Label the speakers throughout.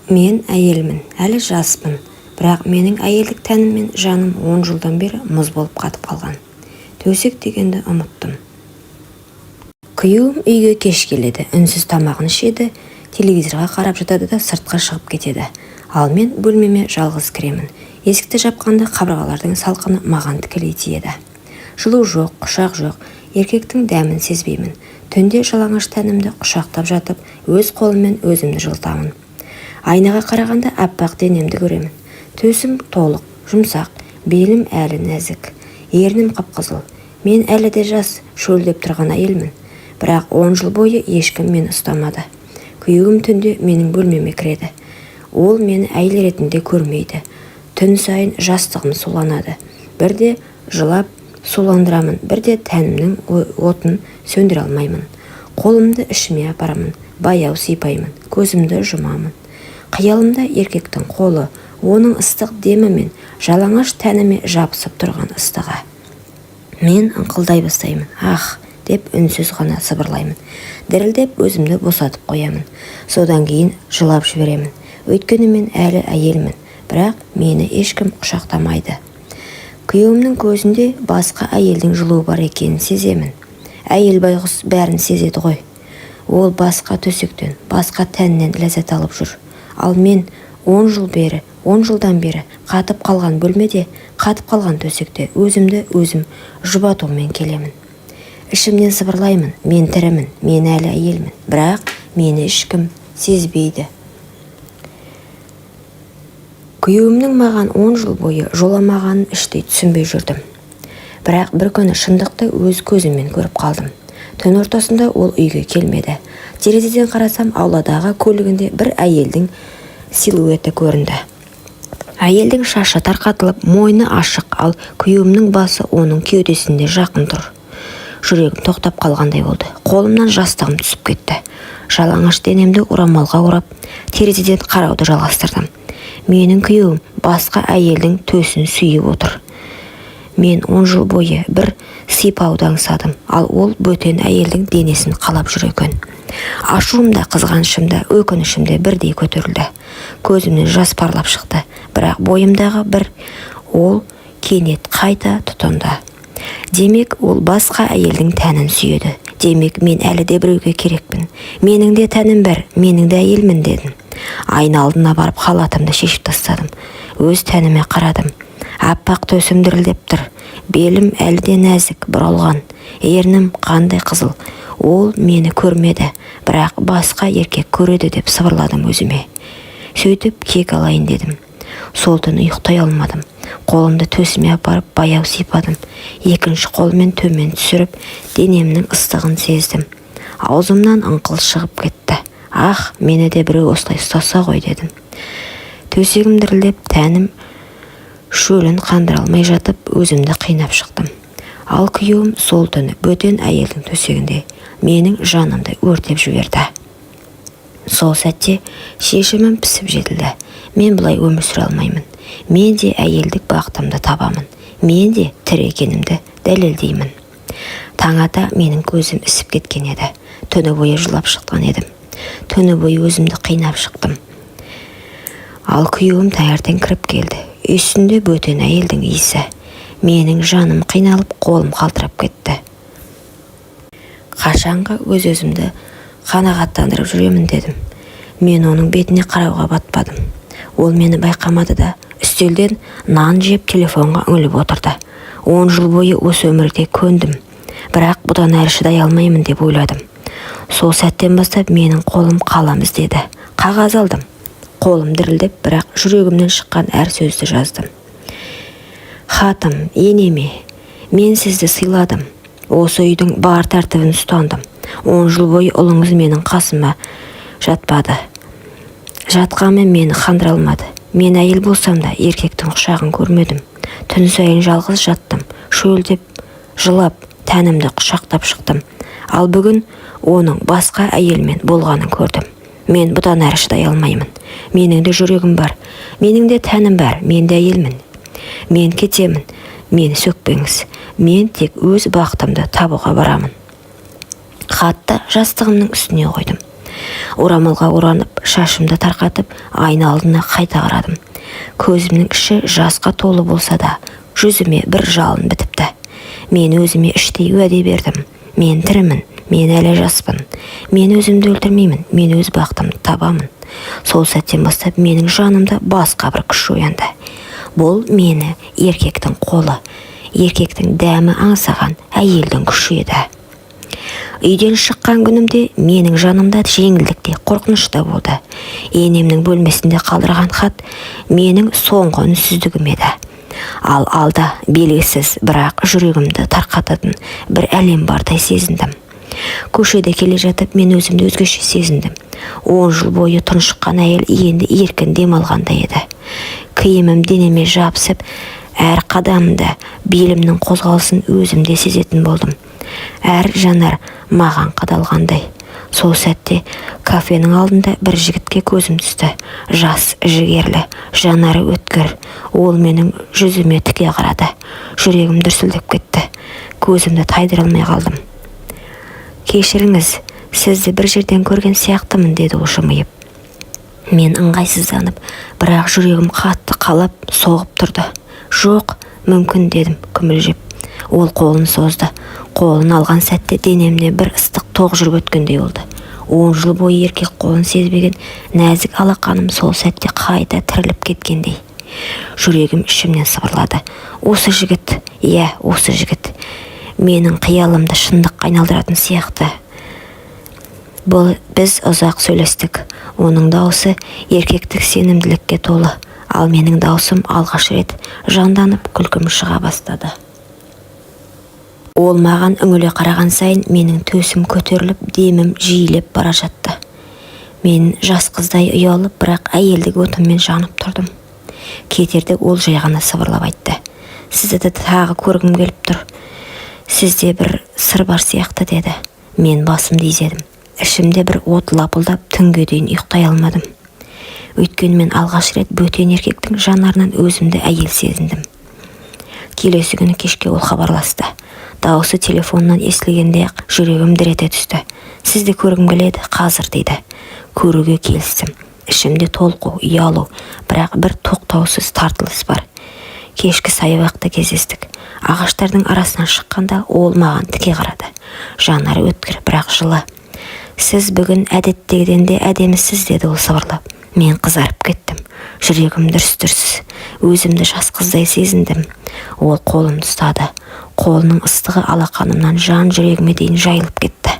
Speaker 1: Мен әйелмін, әлі жаспын, бірақ менің әйелдік тәнім мен жаным 10 жылдан бері мұз болып қатып қалған. Төсек дегенді ұмыттым. Күйеуім үйге кеш келеді, үнсіз тамағын ішеді, телевизорға қарап жатады да сыртқа шығып кетеді. Ал мен бөлмеме жалғыз кіремін. Есікті жапқанда қабырғалардың салқыны маған тікелей тиеді. Жылу жоқ, құшақ жоқ, еркектің дәмін сезбеймін. Түнде жалаңаш тәнімді құшақтап жатып, өз қолыммен өзімді жылытамын. Айнаға қарағанда аппақ денемді көремін. Төсім толық, жұмсақ, белім әлі нәзік, ернім қып-қызыл. Мен әлі де жас, шөлдеп тұрған әйелмін. Бірақ 10 жыл бойы ешкім мені ұстамады. Күйеуім түнде менің бөлмеме кіреді. Ол мені әйел ретінде көрмейді. Түн сайын жастығым суланады. Бірде жылап суландырамын, бірде тәнімнің отын сөндіре алмаймын. Қолымды ішіме апарамын, баяу сипаймын, көзімді жұмамын. Қиялымда еркектің қолы, оның ыстық демімен жалаңаш тәніме жабысып тұрған ыстығы. Мен ыңқылдай бастаймын. Ах, деп үнсіз ғана сыбырлаймын. Дірілдеп өзімді босатып қоямын. Содан кейін жылап жіберемін. Өйткені мен әлі әйелмін, бірақ мені ешкім құшақтамайды. Күйеуімнің көзінде басқа әйелдің жылуы бар екенін сеземін. Әйел байғұс бәрін сезеді ғой. Ол басқа төсектен, басқа тәннен ләззат алып жүр. Ал мен 10 жылдан бері қатып қалған бөлмеде, қатып қалған төсекте өзімді өзім жұбатумен келемін. Ішімнен сыбырлаймын, мен тірімін, мен әлі әйелмін, бірақ мені ешкім сезбейді. Күйеуімнің маған 10 жыл бойы жоламағанын іштей түсінбей жүрдім. Бірақ бір күні шындықты өз көзіммен көріп қалдым. Түн ортасында ол үйге келмеді. Терезеден қарасам, ауладағы көлігінде бір әйелдің силуэті көрінді. Әйелдің шашы тарқатылып, мойны ашық, ал күйеуімнің басы оның кеудесінде жақын тұр. Жүрегім тоқтап қалғандай болды. Қолымнан жастығым түсіп кетті. Жалаңаш денемді орамалға орап, терезеден қарауды жалғастырдым. Менің күйеуім басқа әйелдің төсін сүйіп отыр. Мен 10 жыл бойы бір сипауды аңсадым, ал ол бөтен әйелдің денесін қалап жүр екен. Ашуымда, қызғанышымда, өкінішімде бірдей көтерілді. Көзімнен жас парлап шықты, бірақ бойымдағы бір ол кенет қайта тұтанды. Демек, ол басқа әйелдің тәнін сүйеді. Демек, мен әлі де біреуге керекпін. Менің де тәнім бар, менің де әйелмін дедім. Айна алдына барып халатымды шешіп тастадым. Өз тәніме қарадым. Аппақ төсім дірілдеп тұр. Белім әлі де нәзік, бұралған. Ернім қандай қызыл. Ол мені көрмеді, бірақ басқа еркек көреді деп сыбырладым өзіме. Сөйтіп кек алайын дедім. Сол түні ұйықтай алмадым. Қолымды төсіме апарып баяу сипадым. Екінші қолмен төмен түсіріп, денемнің ыстығын сездім. Аузымнан ыңқыл шығып кетті. Ах, мені де біреу осылай ұстаса ғой дедім. Төсегім дірілдеп, тәнім шөлін қандыра алмай жатып, өзімді қинап шықтым. Ал күйеуім сол түні бөтен әйелдің төсегінде менің жанымды өртеп жіберді. Сол сәтте шешімім пісіп жетілді. Мен бұлай өмір сүре алмаймын. Мен де әйелдік бақытымды табамын. Мен де тірі екенімді дәлелдеймін. Таң ата менің көзім ісіп кеткен еді. Түні бойы жылап шыққан едім. Түні бойы өзімді қинап шықтым. Ал күйеуім таңертең кіріп келді. Үстінде бөтен әйелдің иісі. Менің жаным қиналып, қолым қалтырап кетті. Қашанға өз-өзімді қанағаттандырып жүремін дедім. Мен оның бетіне қарауға батпадым. Ол мені байқамады да, үстелден нан жеп телефонға үңіліп отырды. 10 жыл бойы осы өмірде көндім. Бірақ бұдан әрі шыдай алмаймын деп ойладым. Сол сәттен бастап менің қолым қалам іздеді. Қағаз алдым. Қолым дірілдеп, бірақ жүрегімнен шыққан әр сөзді жаздым. Хатым, енеме, мен сізді сыйладым. Осы үйдің бар тәртібін ұстандым. 10 жыл бойы ұлыңыз менің қасыма жатпады. Жатқанмен мені қандыра алмады. Мен әйел болсам да еркектің құшағын көрмедім. Түн сайын жалғыз жаттым. Шөлдеп, жылап, тәнімді құшақтап шықтым. Ал бүгін оның басқа әйелмен болғанын көрдім. Мен бұдан әрі шыдай алмаймын. Менің де жүрегім бар. Менің де тәнім бар. Мен де әйелмін. Мен кетемін. Мені сөкпеңіз. Мен тек өз бақытымды табуға барамын. Хатты жастығымның үстіне қойдым. Орамалға оранып, шашымды тарқатып, айна алдына қайта қарадым. Көзімнің іші жасқа толы болса да, жүзіме бір жалын бітіпті. Мен өзіме іштей уәде бердім. Мен тірімін, мен әлі жаспын. Мен өзімді өлтірмеймін, мен өз бақытымды табамын. Сол сәттен бастап менің жанымда басқа бір күш оянды. Бұл мені еркектің қолы, еркектің дәмі аңсаған әйелдің күші еді. Үйден шыққан күнімде менің жанымда жеңілдікте, қорқынышта болды. Енемнің бөлмесінде қалдырған хат менің соңғы үнсіздігім еді. Ал алда белгісіз, бірақ жүрегімді тарқататын бір әлем бардай сезіндім. Көшеде келе жатып мен өзімді өзгеше сезіндім. 10 жыл бойы тұншыққан әйел енді еркін демалғандай еді. Киімім денеме жабысып, әр қадамымда белімнің қозғалысын өзімде сезетін болдым. Әр жанар маған қадалғандай. Сол сәтте кафенің алдында бір жігітке көзім түсті. Жас, жігерлі, жанары өткір. Ол менің жүзіме тіке қарады. Жүрегім дүрсілдеп кетті. Көзімді тайдыра алмай қалдым. «Кешіріңіз, сізді бір жерден көрген сияқтымын», деді ол жымиып. Мен ыңғайсызданып, бірақ жүрегім қатты қалап, соғып тұрды. «Жоқ, мүмкін», дедім күмілжіп. Ол қолын созды. Қолын алған сәтте денемне бір ыстық тоқ жүріп өткендей болды. 10 жыл бойы еркек қолын сезбеген нәзік алақаным сол сәтте қайта тіріліп кеткендей. Жүрегім ішімнен сыбырлады. Осы жігіт, иә, осы жігіт. Менің қиялымды шындыққа айналдыратын сияқты. Біз ұзақ сөйлестік. Оның дауысы еркектік сенімділікке толы, ал менің даусым алғаш рет жанданып күлкім шыға бастады. Ол маған үңіле қараған сайын менің төсім көтеріліп, демім жиілеп бара жатты. Мен жас қыздай ұялып, бірақ әйелдік отыммен жанып тұрдым. Кетерде ол жай ғана сыбырлап айтты. «Сізді тағы көргім келіп тұр. Сізде бір сыр бар сияқты», деді. Мен басымды изедім. Ішімде бір от лапылдап, түнге дейін ұйықтай алмадым. Өйткені мен алғаш рет бөтен еркектің жанарынан өзімді әйел сезіндім. Келесі күні кешке ол хабарласты. Дауысы телефоннан естілгенде-ақ жүрегім дір ете түсті. «Сізді көргім келеді, қазір», дейді. Көруге келістім. Ішімде толқу, ұялу, бірақ бір тоқтаусыз тартылыс бар. Кешкі саябақта кездестік. Ағаштардың арасынан шыққанда ол маған тіке қарады. Жанары өткір, бірақ жылы. «Сіз бүгін әдеттегіден де әдемісіз», деді ол сыбырлап. Мен қызарып кеттім. Жүрегім дүрс-дүрс. Өзімді жас қыздай сезіндім. Ол қолымды ұстады. Қолының ыстығы алақанымнан жан жүрегіме дейін жайылып кетті.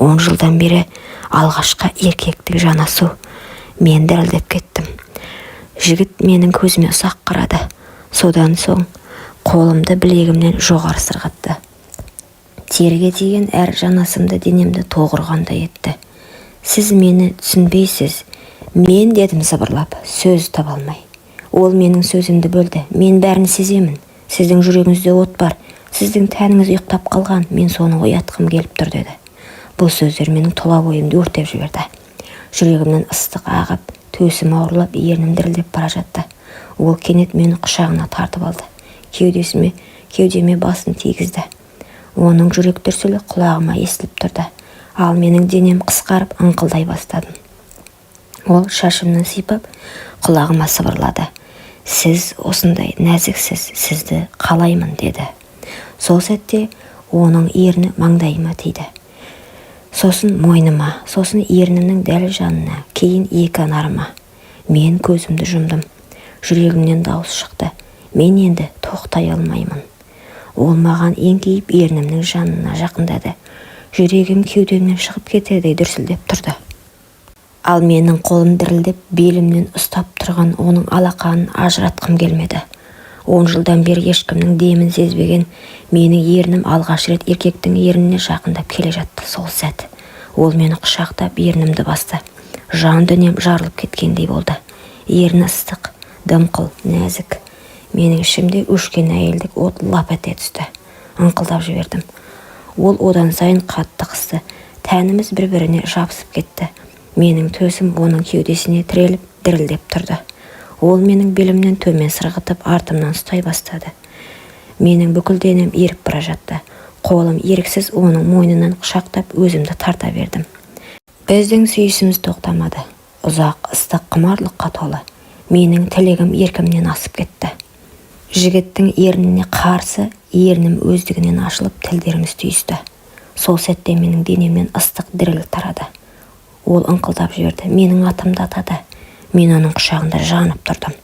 Speaker 1: 10 жылдан бері алғашқы еркектік жанасу. Мен дірілдеп кеттім. Жігіт менің көзіме ұсақ қарады. Содан соң қолымды білегімнен жоғары сырғатты. Терге тиген әр жанасымды денемді тоғырғандай етті. «Сіз мені түсінбейсіз», мен дедім сыбырлап, сөз таба алмай. Ол менің сөзімді бөлді. «Мен бәрін сеземін. Сіздің жүрегіңізде от бар. Сіздің тәніңіз ұйықтап қалған. Мен соны оятқым келіп тұр», деді. Бұл сөздер менің тұла бойымды өртеп жіберді. Жүрегімнен ыстық ағып, төсім ауырлап, ернім дірілдеп бара жатты. Ол кенет мені құшағына тартып алды. Кеудеме басын тигізді. Оның жүрек дүрсілі құлағыма естіліп тұрды. Ал менің денем қысқарып ыңқылдай бастадым. Ол шашымнан сипап, құлағыма сыбырлады. «Сіз осындай нәзіксіз, сізді қалаймын», деді. Сол сәтте оның ерні маңдайыма тиді. Сосын мойныма, сосын ернімнің дәл жанына, кейін екі анарыма. Мен көзімді жұмдым. Жүрегімнен дауыс шықты. Мен енді тоқтай алмаймын. Ол маған еңкейіп ернімнің жанына жақындады. Жүрегім кеудемнен шығып кетердей дүрсілдеп тұрды. Ал менің қолым дірілдеп, белімнен ұстап тұрған оның алақанын ажыратқым келмеді. 10 жылдан бері ешкімнің демін сезбеген менің ернім алғаш рет еркектің ерніне жақындап келе жатты. Сол сәт ол мені құшақтап ернімді басты. Жан дүнием жарылып кеткендей болды. Ерні ыстық, дымқыл, нәзік. Менің ішімде өшкен әйелдік от лап ете түсті. Ыңқылдап жібердім. Ол одан сайын қатты қысты. Тәніміз бір-біріне жабысып кетті. Менің төсім оның кеудесіне тіреліп, дірілдеп тұрды. Ол менің белімнен төмен сырғытып, артымнан ұстай бастады. Менің бүкіл денем еріп бара жатты. Қолым еріксіз оның мойнынан құшақтап өзімді тарта бердім. Біздің сүйісіміз тоқтамады. Ұзақ, ыстық құмарлыққа толы. Менің тілегім еркімнен асып кетті. Жігіттің ерніне қарсы, ернім өздігінен ашылып, тілдеріміз түйісті. Сол сәтте менің денемнен ыстық діріл тарады. Ол ыңқылдап жіберді. Менің атымды атады. Мен оның құшағында жанып тұрдым.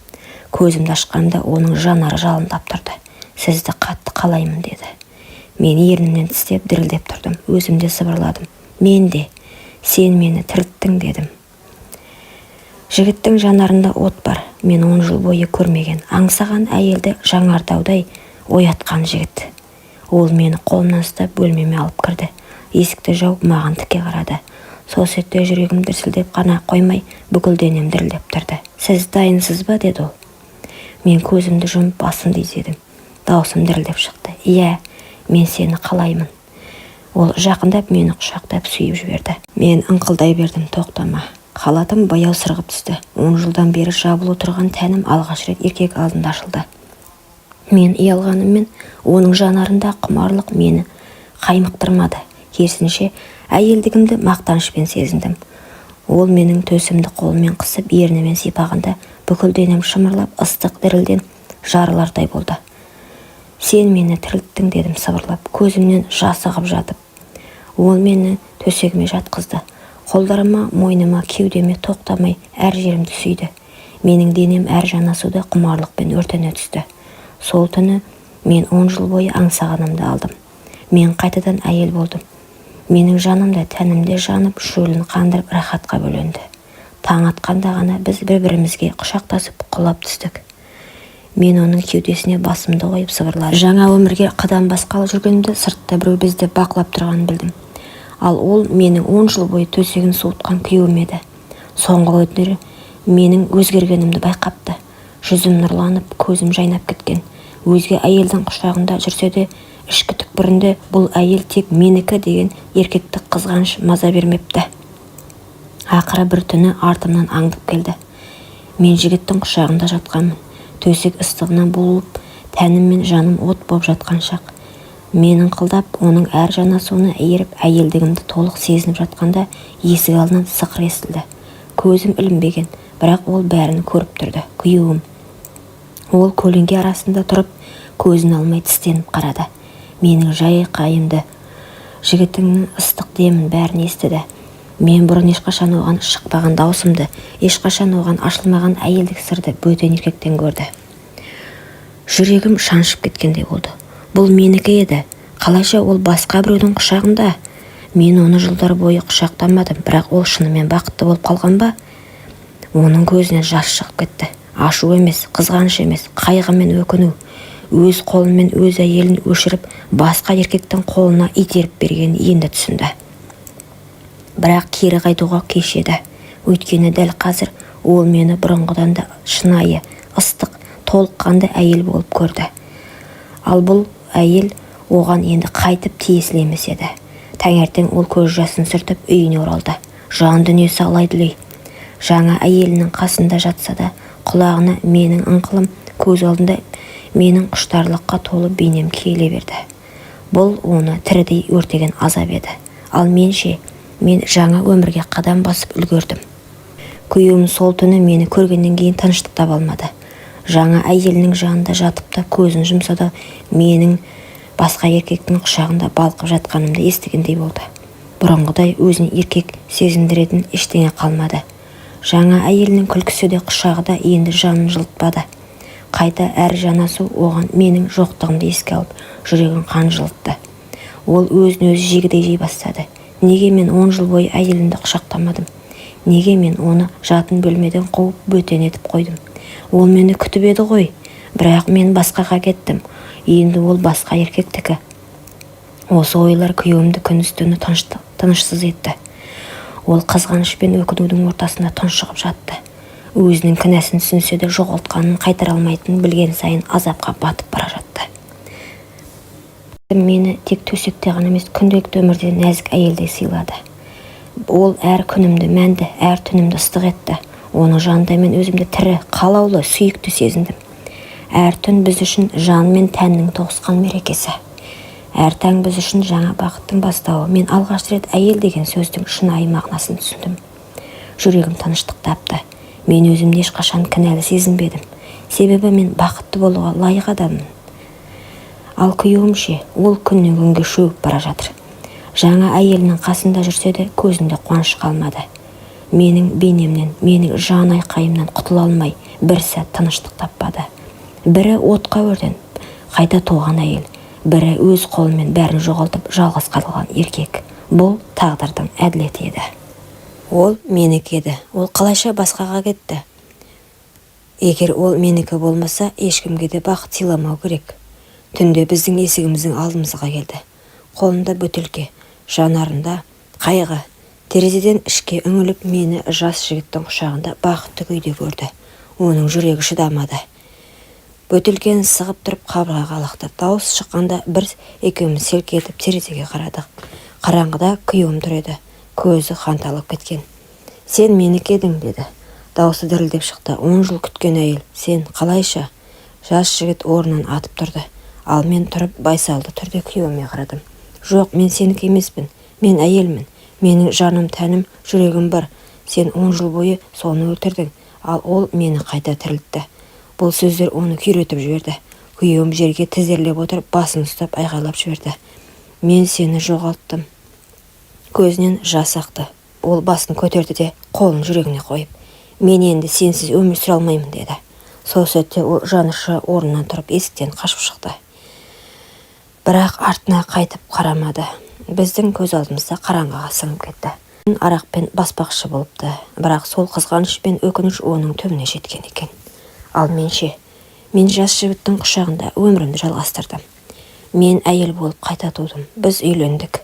Speaker 1: Көзімді ашқанда оның жанары жалындап тұрды. Сізді қатты қалаймын деді. Мен ернімнен тістеп дірілдеп тұрдым. Өзімде сыбырладым. Мен де, сен мені тірілттің дедім. Жігіттің жанарында от бар. Мен 10 жыл бойы көрмеген, аңсаған әйелді жаңардаудай оятқан жігіт. Ол мені қолымнан ұстап бөлмеме алып кірді. Есікті жауып маған тіке қарады. Сол сәтте жүрегім дүрсілдеп қана қоймай, бүкіл денем дірілдеп тұрды. Сіз дайынсыз ба деді ол. Мен көзімді жұмып басымды изедім. Даусым дірілдеп шықты. Иә, мен сені қалаймын. Ол жақындап мені құшақтап сүйіп жіберді. Мен ыңқылдай бердім, тоқтама. Халатым баяу сырғып түсті. 10 жылдан бері жабылып тұрған тәнім алғаш рет еркек алдында ашылды. Мен ұялғаныммен оның жанарында құмарлық мені қаймықтырмады. Керісінше әйелдігімді мақтанышпен сезіндім. Ол менің төсімді қолымен қысып, ернімен сипағанда бүкіл денем шымырлап, ыстық дірілден жарылардай болды. Сен мені тірілттің дедім сыбырлап, көзімнен жас ағып жатып. Ол мені төсегіме жатқызды. Қолдарыма, мойныма, кеудеме тоқтамай әр жерімді сүйді. Менің денем әр жанасуда құмарлықпен өртене түсті. Сол түні мен 10 жыл бойы аңсағанымды алдым. Мен қайтадан әйел болдым. Менің жанымда, тәнімде жанып, шөлін қандырып, рахатқа бөленді. Таң атқанда ғана біз бір-бірімізге құшақтасып құлап түстік. Мен оның кеудесіне басымды қойып сыбырладым. Жаңа өмірге қадам басқалы жүргенімде сыртта біреу бізді бақылап тұрғанын білдім. Ал ол менің 10 жыл бойы төсегін суытқан күйеуім еді. Соңғы өтінері менің өзгергенімді байқапты. Жүзім нұрланып, көзім жайнап кеткен. Өзге әйелдің құшағында жүрсе де, ішкі түкпірінде бұл әйел тек менікі деген еркектік қызғаныш маза бермепті. Ақыры бір түні артымнан аңдып келді. Мен жігіттің құшағында жатқанмын. Төсек ыстығынан буылып, тәнім мен жаным от боп жатқан шақ. Мен ыңқылдап, оның әр жанасуына еріп, әйелдігімді толық сезініп жатқанда есік алдынан сықыр естілді. Көзім ілінбеген, бірақ ол бәрін көріп тұрды. Күйеуім. Ол көлеңке арасында тұрып, көзін алмай тістеніп қарады. Менің жай қайымды, жігітіңнің ыстық демін бәрін естіді. Мен бұрын ешқашан оған шықпаған даусымды, ешқашан оған ашылмаған әйелдік сырды бөтен еркектен көрді. Жүрегім шаншып кеткендей болды. Бұл менікі еді. Қалайша ол басқа біреудің құшағында? Мен оны жылдар бойы құшақтамадым, бірақ ол шынымен бақытты болып қалған ба? Оның көзінен жас шығып кетті. Ашу емес, қызғаныш емес, қайғы мен өкіну. Өз қолымен өз әйелін өшіріп, басқа еркектің қолына итеріп берген енді түсінді. Бірақ кері қайтуға кеш еді. Өйткені дәл қазір ол мені бұрынғыдан да шынайы, ыстық, толыққанды әйел болып көрді. Ал бұл әйел оған енді қайтып тиесілі емес еді. Таңертең ол көз жасын сүртіп үйіне оралды. Жан дүниесі алайдылай. Жаңа әйелінің қасында жатса да, құлағына менің ыңқылым, көз алдында менің құштарлыққа толы бейнем киеле берді. Бұл оны тірідей өртеген азап еді. Ал менше, мен жаңа өмірге қадам басып үлгердім. Күйеуім сол түні мені көргеннен кейін тыныштық таба алмады. Жаңа әйелінің жанында жатып та көзін жұмса да менің басқа еркектің құшағында балқып жатқанымды естігендей болды. Бұрынғыдай өзін еркек сезіндіретін ештеңе қалмады. Жаңа әйелінің күлкісі де құшағы да енді жанын жылытпады. Қайта әр жанасу оған менің жоқтығымды еске алып, жүрегін қан жылытты. Ол өзін өзі жегідей жей бастады. Неге мен 10 жыл бойы әйелімді құшақтамадым? Неге мен оны жатын бөлмеден қуып бөтен етіп қойдым? Ол мені күтіп еді ғой, бірақ мен басқаға кеттім. Енді ол басқа еркектікі. Осы ойлар күйеуімді күндіз-түні тынышсыз етті. Ол қызғаныш пен өкінудің ортасында тұншығып жатты. Өзінің кінәсін түсінсе де жоғалтқанын қайтара алмайтынын білген сайын азапқа батып бара жатты. Мені тек төсекте ғана емес, күнделікті өмірде нәзік әйелдей сыйлады. Ол әр күнімді мәнді, әр түнімді ыстық етті. Оның жанында мен өзімді тірі, қалаулы, сүйікті сезіндім. Әр түн біз үшін жан мен тәннің тоғысқан мерекесі. Әр таң біз үшін жаңа бақыттың бастауы. Мен алғаш рет әйел деген сөздің шынайы мағынасын түсіндім. Жүрегім тыныштық тапты. Мен өзімді ешқашан кінәлі сезінбедім. Себебі мен бақытты болуға лайық адаммын. Ал күйеуім ше, ол күннен күнге шөгіп бара жатыр. Жаңа әйелінің қасында жүрсе де көзінде қуаныш қалмады. Менің бейнемнен, менің жан айқайымнан құтыла алмай, бір сәт тыныштық таппады. Бірі отқа өртеніп, қайта туған әйел, бірі өз қолымен бәрін жоғалтып жалғыз қалған еркек. Бұл тағдырдың әділеті еді. Ол менікі еді. Ол қалайша басқаға кетті. Егер ол менікі болмаса, ешкімге де бақыт сыйламау керек. Түнде біздің есігіміздің алдымызға келді. Қолында бөтелке, жанарында қайғы. Терезеден ішке үңіліп, мені жас жігіттің құшағында бақытты күйде көрді. Оның жүрегі шыдамады. Бөтелкені сығып тұрып қабырғаға лақтырды. Дауыс шыққанда бір екеуміз селк етіп терезеге қарадық. Қараңғыда күйеуім тұр еді. Көзі қанталап кеткен. Сен менікі едің, деді. Дауысы дірілдеп шықты. 10 жыл күткен әйел. Сен қалайша? Жас жігіт орнынан атып тұрды. Ал мен тұрып байсалды түрде күйеуіме қарадым. Жоқ, мен сенікі емеспін. Мен әйелмін. Менің жаным, тәнім, жүрегім бар. Сен 10 жыл бойы соны өлтірдің. Ал ол мені қайта тірілтті. Бұл сөздер оны күйретіп жіберді. Күйеуім жерге тізерлеп отырып, басын ұстап айғайлап жіберді. Мен сені жоғалттым. Көзінен жас ақты. Ол басын көтерді де қолын жүрегіне қойып, мен енді сенсіз өмір сүре алмаймын, деді. Сол сәтте ол жанышы орнынан тұрып есіктен қашып шықты. Бірақ артына қайтып қарамады. Біздің көз алдымызда қараңғыға сіңіп кетті. Арақпен баспақшы болыпты, бірақ сол қызғаныш пен өкініш оның түбіне жеткен екен. Ал менше, мен жас жігіттің құшағында өмірімді жалғастырдым. Мен әйел болып қайта тудым. Біз үйлендік.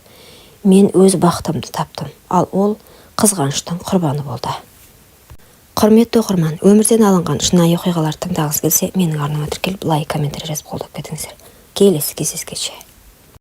Speaker 1: Мен өз бақытымды таптым, ал ол қызғаныштың құрбаны болды. Құрметті оқырман, өмірден алынған шынайы оқиғаларды тыңдағыңыз келсе, менің арнама тіркеліп, лайк, комментарий жазып қолдап кетіңіздер. Келесі кездескенше.